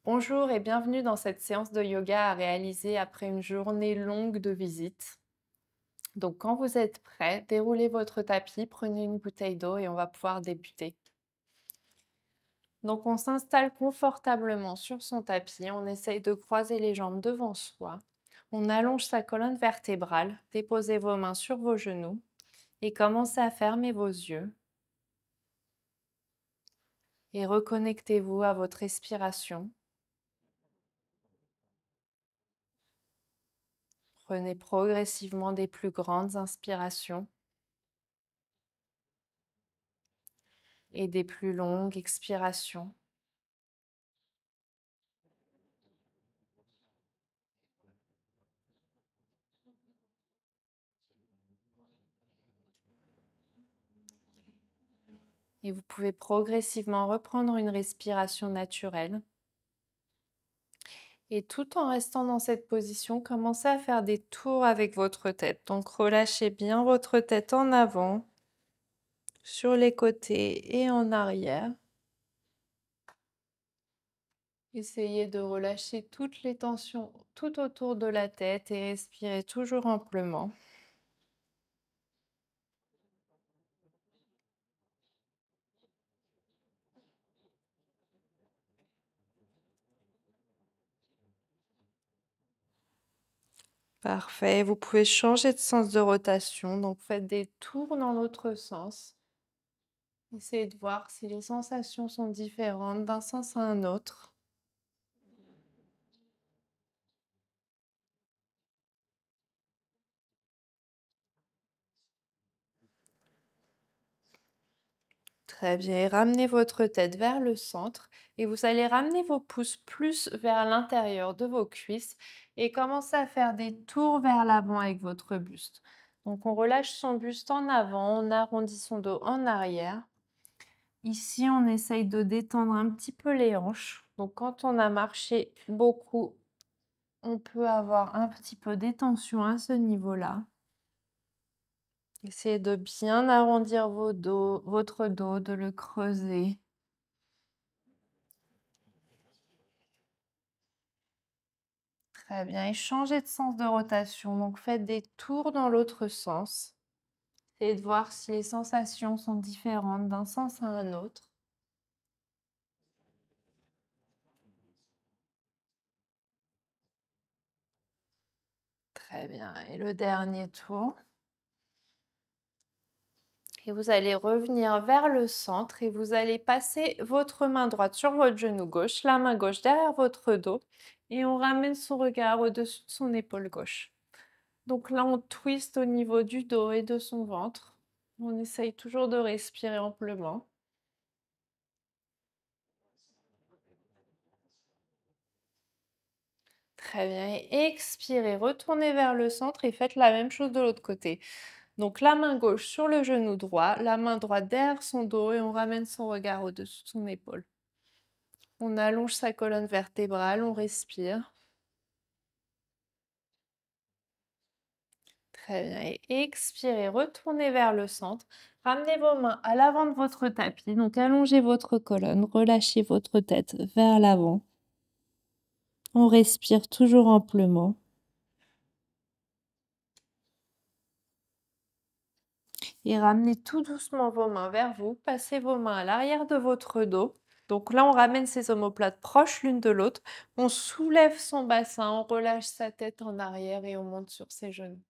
Bonjour et bienvenue dans cette séance de yoga à réaliser après une journée longue de visite. Donc quand vous êtes prêt, déroulez votre tapis, prenez une bouteille d'eau et on va pouvoir débuter. Donc on s'installe confortablement sur son tapis, on essaye de croiser les jambes devant soi. On allonge sa colonne vertébrale, déposez vos mains sur vos genoux et commencez à fermer vos yeux et reconnectez-vous à votre respiration. Prenez progressivement des plus grandes inspirations et des plus longues expirations. Et vous pouvez progressivement reprendre une respiration naturelle. Et tout en restant dans cette position, commencez à faire des tours avec votre tête. Donc relâchez bien votre tête en avant, sur les côtés et en arrière. Essayez de relâcher toutes les tensions tout autour de la tête et respirez toujours amplement. Parfait. Vous pouvez changer de sens de rotation. Donc faites des tours dans l'autre sens. Essayez de voir si les sensations sont différentes d'un sens à un autre. Très bien. Et ramenez votre tête vers le centre et vous allez ramener vos pouces plus vers l'intérieur de vos cuisses et commencer à faire des tours vers l'avant avec votre buste. Donc on relâche son buste en avant, on arrondit son dos en arrière. Ici, on essaye de détendre un petit peu les hanches. Donc quand on a marché beaucoup, on peut avoir un petit peu d'étention à ce niveau-là. Essayez de bien arrondir votre dos, de le creuser. Très bien. Et changez de sens de rotation. Donc faites des tours dans l'autre sens. Et de voir si les sensations sont différentes d'un sens à un autre. Très bien. Et le dernier tour. Et vous allez revenir vers le centre et vous allez passer votre main droite sur votre genou gauche, la main gauche derrière votre dos. Et on ramène son regard au-dessus de son épaule gauche. Donc là, on twiste au niveau du dos et de son ventre. On essaye toujours de respirer amplement. Très bien. Et expirez, retournez vers le centre et faites la même chose de l'autre côté. Donc la main gauche sur le genou droit, la main droite derrière son dos et on ramène son regard au-dessus de son épaule. On allonge sa colonne vertébrale, on respire. Très bien. Et expirez, retournez vers le centre. Ramenez vos mains à l'avant de votre tapis. Donc allongez votre colonne, relâchez votre tête vers l'avant. On respire toujours amplement. Et ramenez tout doucement vos mains vers vous. Passez vos mains à l'arrière de votre dos. Donc là, on ramène ses omoplates proches l'une de l'autre. On soulève son bassin, on relâche sa tête en arrière et on monte sur ses genoux.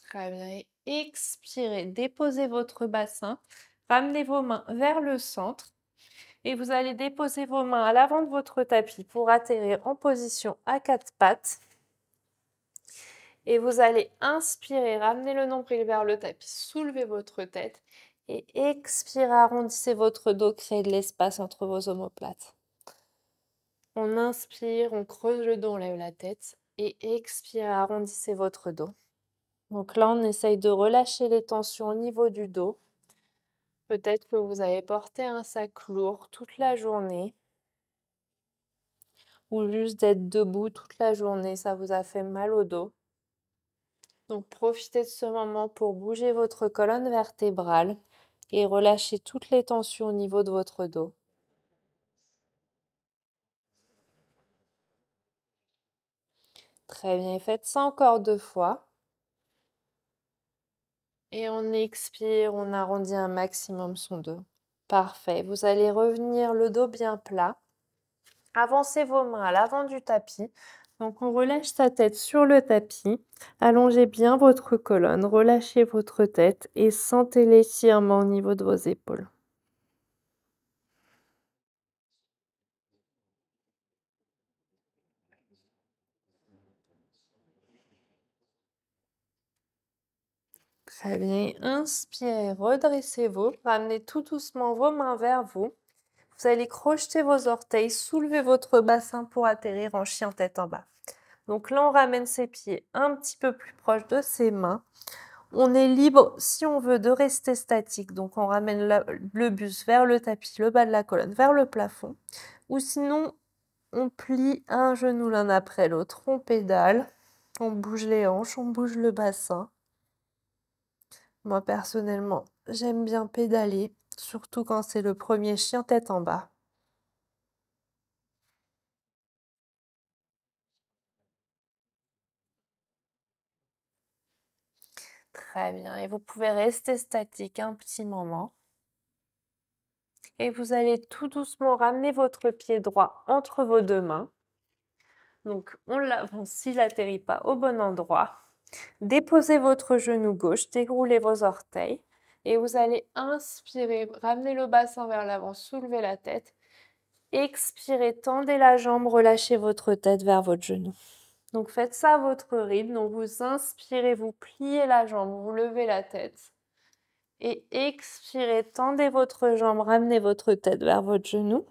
Très bien. Et expirez, déposez votre bassin. Ramenez vos mains vers le centre. Et vous allez déposer vos mains à l'avant de votre tapis pour atterrir en position à quatre pattes. Et vous allez inspirer, ramener le nombril vers le tapis, soulevez votre tête et expirez, arrondissez votre dos, créez de l'espace entre vos omoplates. On inspire, on creuse le dos, on lève la tête et expirez, arrondissez votre dos. Donc là, on essaye de relâcher les tensions au niveau du dos. Peut-être que vous avez porté un sac lourd toute la journée ou juste d'être debout toute la journée, ça vous a fait mal au dos. Donc profitez de ce moment pour bouger votre colonne vertébrale Et relâchez toutes les tensions au niveau de votre dos. Très bien, et faites ça encore 2 fois. Et on expire, on arrondit un maximum son dos. Parfait, vous allez revenir le dos bien plat. Avancez vos mains à l'avant du tapis. Donc on relâche sa tête sur le tapis. Allongez bien votre colonne, relâchez votre tête et sentez l'étirement au niveau de vos épaules. Très bien, inspirez, redressez-vous, ramenez tout doucement vos mains vers vous. Vous allez crocheter vos orteils, soulever votre bassin pour atterrir en chien tête en bas. Donc là, on ramène ses pieds un petit peu plus proches de ses mains. On est libre, si on veut, de rester statique. Donc on ramène le buste vers le tapis, le bas de la colonne vers le plafond. Ou sinon, on plie un genou l'un après l'autre. On pédale, on bouge les hanches, on bouge le bassin. Moi, personnellement, j'aime bien pédaler, surtout quand c'est le premier chien tête en bas. Très bien. Et vous pouvez rester statique un petit moment. Et vous allez tout doucement ramener votre pied droit entre vos deux mains. Donc, on l'avance s'il n'atterrit pas au bon endroit. Déposez votre genou gauche, déroulez vos orteils. Et vous allez inspirer, ramener le bassin vers l'avant, soulever la tête. Expirez, tendez la jambe, relâchez votre tête vers votre genou. Donc faites ça à votre rythme. Donc vous inspirez, vous pliez la jambe, vous levez la tête. Et expirez, tendez votre jambe, ramenez votre tête vers votre genou.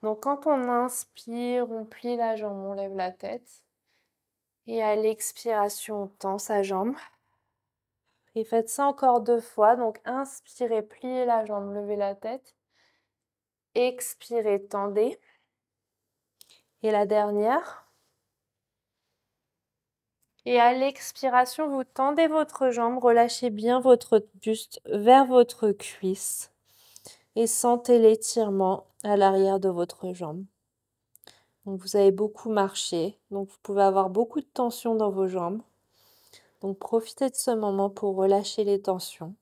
Donc quand on inspire, on plie la jambe, on lève la tête. Et à l'expiration, on tend sa jambe. Et faites ça encore 2 fois. Donc inspirez, pliez la jambe, levez la tête. Expirez, tendez. Et la dernière. Et à l'expiration, vous tendez votre jambe, relâchez bien votre buste vers votre cuisse et sentez l'étirement à l'arrière de votre jambe. Donc vous avez beaucoup marché, donc vous pouvez avoir beaucoup de tension dans vos jambes. Donc profitez de ce moment pour relâcher les tensions.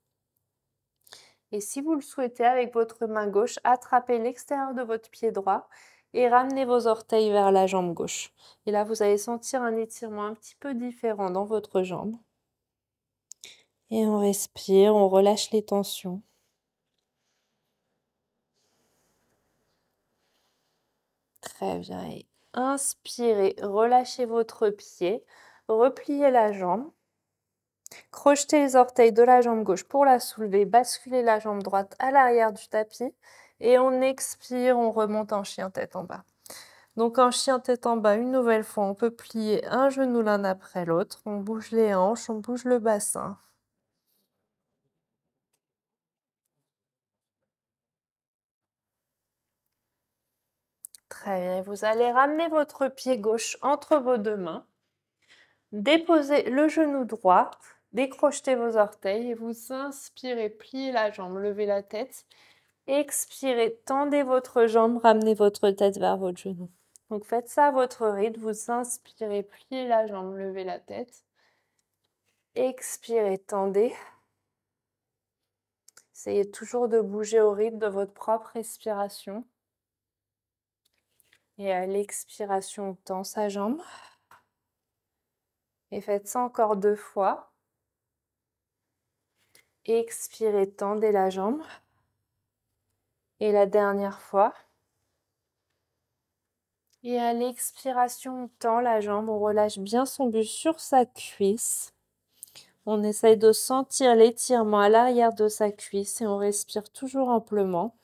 Et si vous le souhaitez, avec votre main gauche, attrapez l'extérieur de votre pied droit et ramenez vos orteils vers la jambe gauche. Et là, vous allez sentir un étirement un petit peu différent dans votre jambe. Et on respire, on relâche les tensions. Très bien. Et inspirez, relâchez votre pied, repliez la jambe, crochetez les orteils de la jambe gauche pour la soulever, basculez la jambe droite à l'arrière du tapis et on expire, on remonte en chien tête en bas. Donc en chien tête en bas, une nouvelle fois, on peut plier un genou l'un après l'autre, on bouge les hanches, on bouge le bassin. Très bien, vous allez ramener votre pied gauche entre vos deux mains. Déposez le genou droit, décrochetez vos orteils et vous inspirez, pliez la jambe, levez la tête. Expirez, tendez votre jambe, ramenez votre tête vers votre genou. Donc faites ça à votre rythme, vous inspirez, pliez la jambe, levez la tête. Expirez, tendez. Essayez toujours de bouger au rythme de votre propre respiration. Et à l'expiration, on tend sa jambe. Et faites ça encore 2 fois. Expirez, tendez la jambe. Et la dernière fois. Et à l'expiration, on tend la jambe, on relâche bien son buste sur sa cuisse. On essaye de sentir l'étirement à l'arrière de sa cuisse et on respire toujours amplement.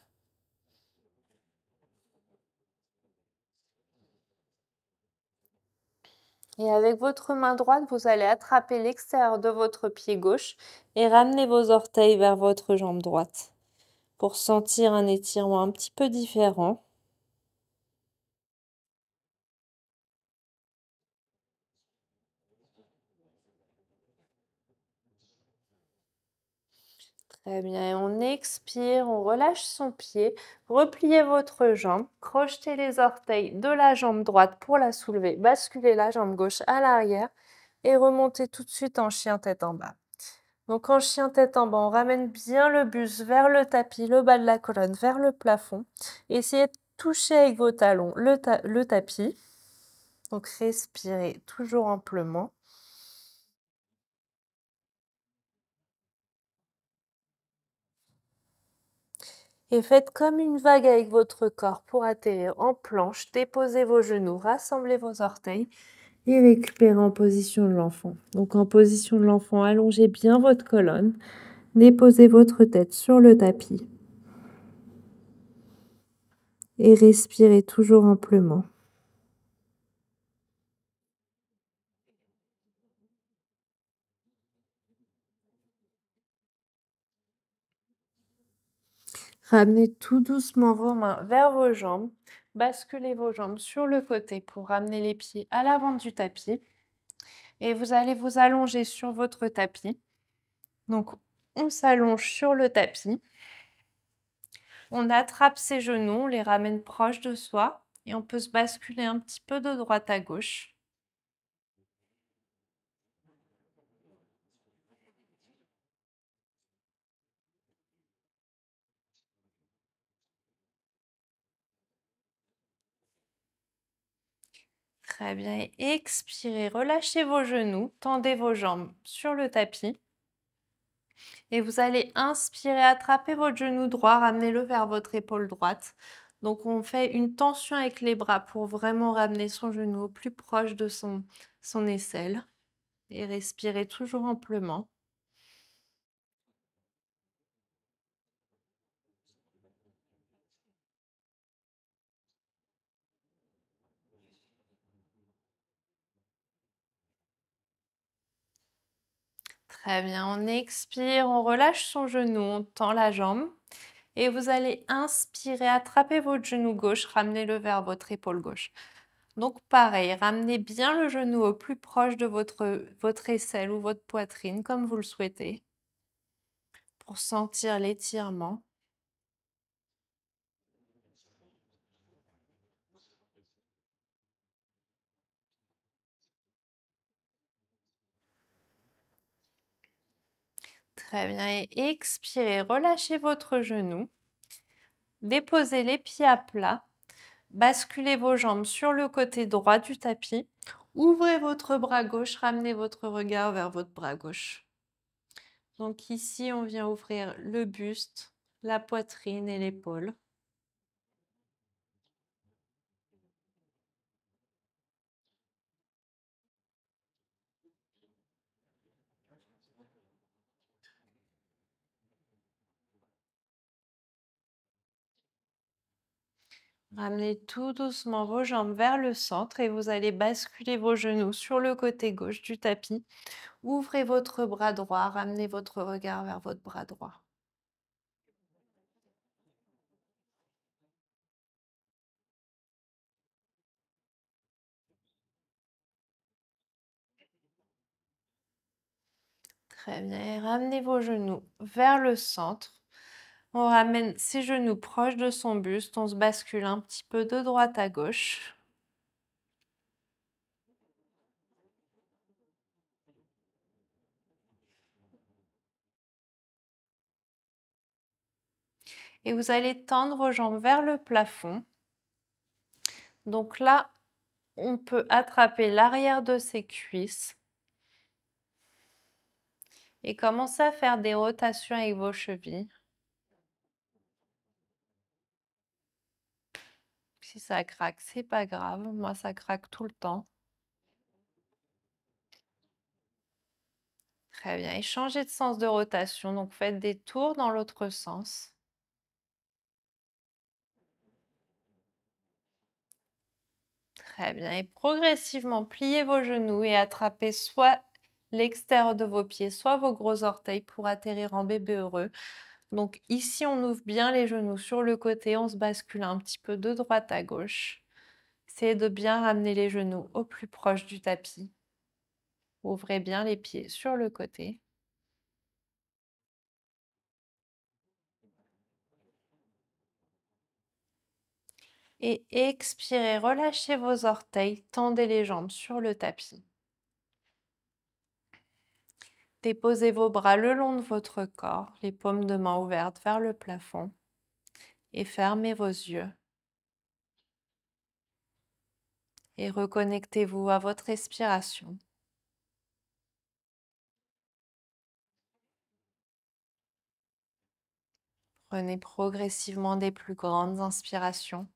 Et avec votre main droite, vous allez attraper l'extérieur de votre pied gauche et ramener vos orteils vers votre jambe droite pour sentir un étirement un petit peu différent. Très bien. On expire, on relâche son pied. Repliez votre jambe. Crochetez les orteils de la jambe droite pour la soulever. Basculez la jambe gauche à l'arrière et remontez tout de suite en chien tête en bas. Donc en chien tête en bas, on ramène bien le buste vers le tapis, le bas de la colonne vers le plafond. Essayez de toucher avec vos talons le tapis. Donc respirez toujours amplement. Et faites comme une vague avec votre corps pour atterrir en planche. Déposez vos genoux, rassemblez vos orteils et récupérez en position de l'enfant. Donc en position de l'enfant, allongez bien votre colonne. Déposez votre tête sur le tapis et respirez toujours amplement. Ramenez tout doucement vos mains vers vos jambes. Basculez vos jambes sur le côté pour ramener les pieds à l'avant du tapis. Et vous allez vous allonger sur votre tapis. Donc, on s'allonge sur le tapis. On attrape ses genoux, on les ramène proches de soi. Et on peut se basculer un petit peu de droite à gauche. Très bien. Et expirez, relâchez vos genoux, tendez vos jambes sur le tapis. Et vous allez inspirer, attraper votre genou droit, ramenez-le vers votre épaule droite. Donc on fait une tension avec les bras pour vraiment ramener son genou au plus proche de son aisselle. Et respirez toujours amplement. Très bien, on expire, on relâche son genou, on tend la jambe. Et vous allez inspirer, attraper votre genou gauche, ramenez-le vers votre épaule gauche. Donc pareil, ramenez bien le genou au plus proche de votre aisselle ou votre poitrine, comme vous le souhaitez, pour sentir l'étirement. Très bien, et expirez, relâchez votre genou. Déposez les pieds à plat. Basculez vos jambes sur le côté droit du tapis. Ouvrez votre bras gauche, ramenez votre regard vers votre bras gauche. Donc ici, on vient ouvrir le buste, la poitrine et l'épaule. Ramenez tout doucement vos jambes vers le centre et vous allez basculer vos genoux sur le côté gauche du tapis. Ouvrez votre bras droit, ramenez votre regard vers votre bras droit. Très bien. Et ramenez vos genoux vers le centre. On ramène ses genoux proches de son buste. On se bascule un petit peu de droite à gauche. Et vous allez tendre vos jambes vers le plafond. Donc là, on peut attraper l'arrière de ses cuisses et commencer à faire des rotations avec vos chevilles. Si ça craque, c'est pas grave. Moi, ça craque tout le temps. Très bien. Et changez de sens de rotation. Donc, faites des tours dans l'autre sens. Très bien. Et progressivement, pliez vos genoux et attrapez soit l'extérieur de vos pieds, soit vos gros orteils pour atterrir en bébé heureux. Donc ici, on ouvre bien les genoux sur le côté, on se bascule un petit peu de droite à gauche. Essayez de bien ramener les genoux au plus proche du tapis. Ouvrez bien les pieds sur le côté. Et expirez, relâchez vos orteils, tendez les jambes sur le tapis. Déposez vos bras le long de votre corps, les paumes de main ouvertes vers le plafond et fermez vos yeux. Et reconnectez-vous à votre respiration. Prenez progressivement des plus grandes inspirations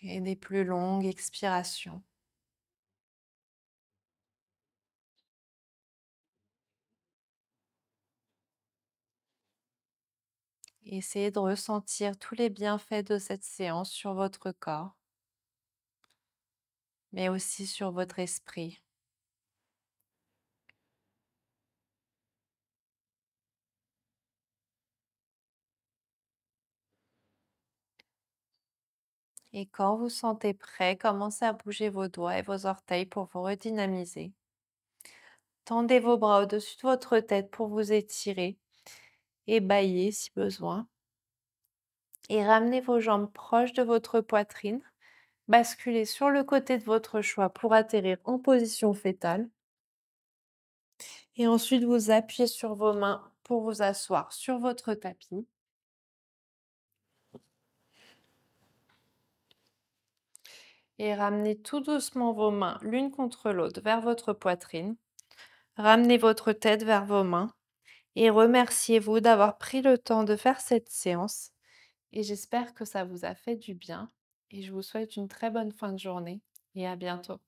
et des plus longues expirations. Essayez de ressentir tous les bienfaits de cette séance sur votre corps, mais aussi sur votre esprit. Et quand vous sentez prêt, commencez à bouger vos doigts et vos orteils pour vous redynamiser. Tendez vos bras au-dessus de votre tête pour vous étirer et bâiller si besoin. Et ramenez vos jambes proches de votre poitrine. Basculez sur le côté de votre choix pour atterrir en position fétale. Et ensuite, vous appuyez sur vos mains pour vous asseoir sur votre tapis. Et ramenez tout doucement vos mains l'une contre l'autre vers votre poitrine. Ramenez votre tête vers vos mains et remerciez-vous d'avoir pris le temps de faire cette séance. Et j'espère que ça vous a fait du bien. Et je vous souhaite une très bonne fin de journée et à bientôt.